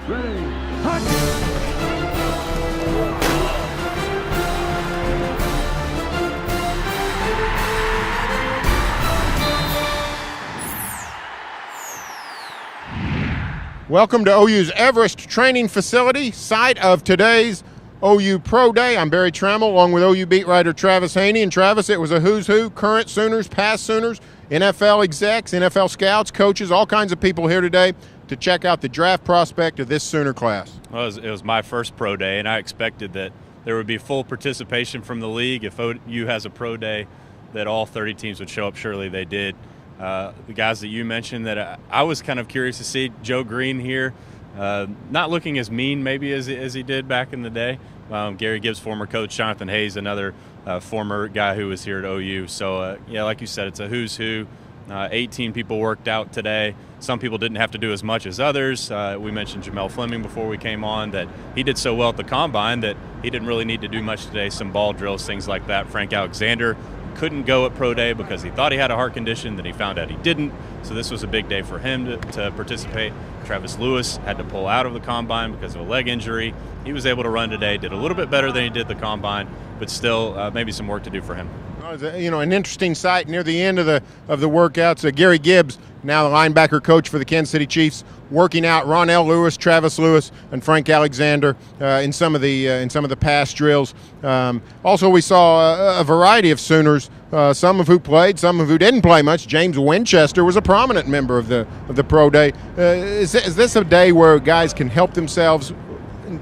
Ready, hot! Welcome to OU's Everest Training Facility, site of today's OU Pro Day. I'm Berry Tramel, along with OU beat writer Travis Haney. And Travis, it was a who's who, current Sooners, past Sooners, NFL execs, NFL scouts, coaches, all kinds of people here today to check out the draft prospect of this Sooner class. Well, it was my first pro day, and I expected that there would be full participation from the league. If OU has a pro day, that all 30 teams would show up. Surely they did. The guys that you mentioned that I was kind of curious to see, Joe Green here, not looking as mean maybe as he did back in the day. Gary Gibbs, former coach, Jonathan Hayes, another former guy who was here at OU. So, yeah, like you said, it's a who's who. 18 people worked out today. Some people didn't have to do as much as others. We mentioned Jamel Fleming before we came on, that he did so well at the Combine that he didn't really need to do much today, some ball drills, things like that. Frank Alexander couldn't go at Pro Day because he thought he had a heart condition, then he found out he didn't. So this was a big day for him to participate. Travis Lewis had to pull out of the Combine because of a leg injury. He was able to run today, did a little bit better than he did the Combine, but still maybe some work to do for him. You know, an interesting sight near the end of the workouts. Gary Gibbs, now the linebacker coach for the Kansas City Chiefs, working out Ronell Lewis, Travis Lewis, and Frank Alexander in some of the past drills. Also, we saw a variety of Sooners, some of who played, some of who didn't play much. James Winchester was a prominent member of the pro day. Is this a day where guys can help themselves?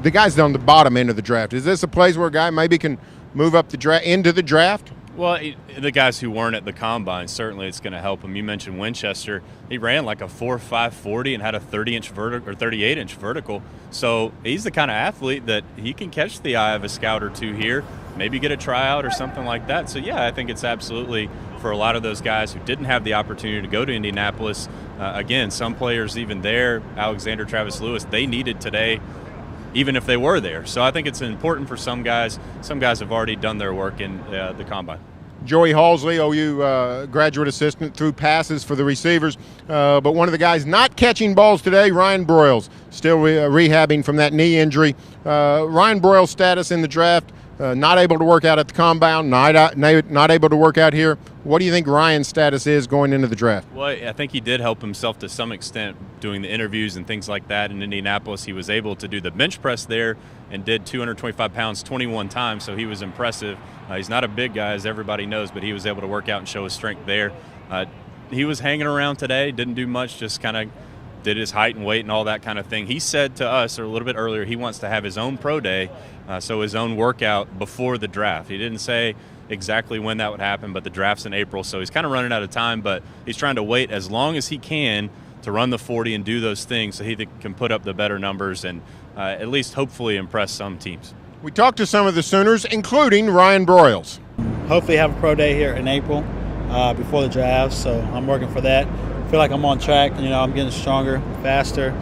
The guys on the bottom end of the draft. Is this a place where a guy maybe can move up into the draft? Well, the guys who weren't at the Combine, certainly it's going to help them. You mentioned Winchester. He ran like a 4.5 40 and had a 30-inch vertical or 38-inch vertical. So he's the kind of athlete that he can catch the eye of a scout or two here, maybe get a tryout or something like that. So, yeah, I think it's absolutely for a lot of those guys who didn't have the opportunity to go to Indianapolis. Again, some players even there, Alexander, Travis Lewis, they needed today even if they were there. So I think it's important for some guys. Some guys have already done their work in the Combine. Joey Halsley, OU graduate assistant, threw passes for the receivers. But one of the guys not catching balls today, Ryan Broyles, still rehabbing from that knee injury. Ryan Broyles' status in the draft, not able to work out at the Combine, not able to work out here. What do you think Ryan's status is going into the draft? Well, I think he did help himself to some extent doing the interviews and things like that in Indianapolis. He was able to do the bench press there and did 225 pounds 21 times, so he was impressive. He's not a big guy, as everybody knows, but he was able to work out and show his strength there. He was hanging around today, didn't do much, just kind of did his height and weight and all that kind of thing. He said to us, or a little bit earlier, he wants to have his own pro day, so his own workout before the draft. He didn't say exactly when that would happen, but the draft's in April, so he's kind of running out of time, but he's trying to wait as long as he can to run the 40 and do those things so he can put up the better numbers and at least hopefully impress some teams. We talked to some of the Sooners, including Ryan Broyles. Hopefully have a pro day here in April before the draft, so I'm working for that. I feel like I'm on track. I'm getting stronger, faster,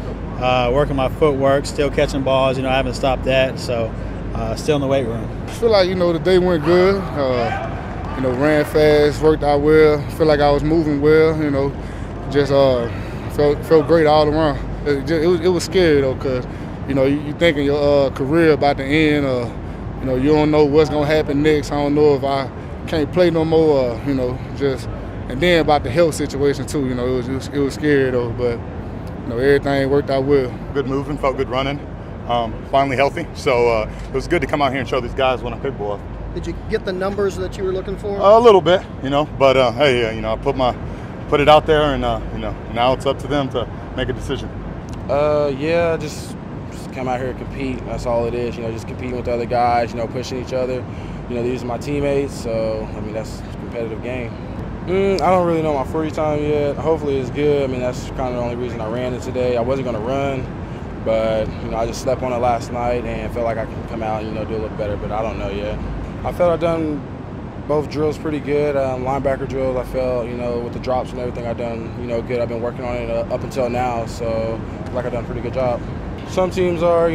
working my footwork, still catching balls. I haven't stopped that, so still in the weight room. I feel like, the day went good. Ran fast, worked out well. I feel like I was moving well, just felt great all around. It was scary, though, because, you thinking your career about to end, you don't know what's going to happen next. I don't know if I can't play no more, and then about the health situation, too. It was scary, though, but, everything worked out well. Good moving, felt good running, finally healthy. So it was good to come out here and show these guys what I'm capable of. Did you get the numbers that you were looking for? A little bit, but hey, I put it out there, and now it's up to them to make a decision. Yeah, just come out here and compete. That's all it is. Just competing with the other guys. Pushing each other. These are my teammates, so that's a competitive game. I don't really know my 40 time yet. Hopefully it's good. That's kind of the only reason I ran it today. I wasn't going to run, but I just slept on it last night and felt like I could come out and do a little better, but I don't know yet. I felt I've done both drills pretty good. Linebacker drills, I felt, with the drops and everything, I've done, good. I've been working on it up until now, so I feel like I've done a pretty good job. Some teams are,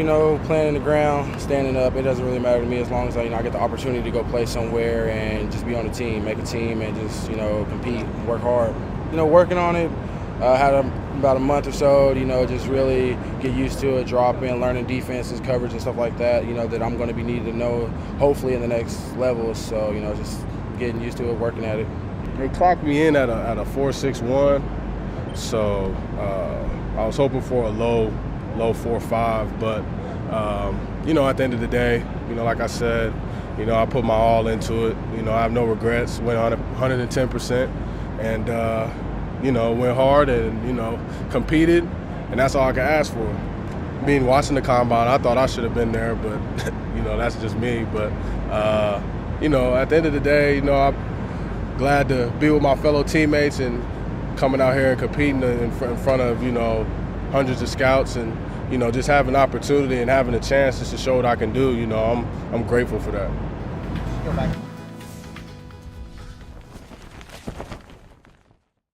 playing in the ground, standing up. It doesn't really matter to me as long as I get the opportunity to go play somewhere and just be on the team, make a team, and just, compete, work hard. Working on it. I had a about a month or so, you know, just really get used to it, drop in, learning defenses, coverage and stuff like that, you know, that I'm going to be needing to know hopefully in the next levels. So, you know, just getting used to it, working at it. They clocked me in at a 4.61, so I was hoping for a low 4.5, but you know, at the end of the day, you know, like I said, you know, I put my all into it. You know, I have no regrets. Went on 110%, and you know, went hard and you know, competed, and that's all I could ask for. Being watching the combine, I thought I should have been there, but you know, that's just me. But you know, at the end of the day, you know, I'm glad to be with my fellow teammates and coming out here and competing in front of, you know, hundreds of scouts, and you know, just having an opportunity and having a chance just to show what I can do. You know, I'm grateful for that. Go back.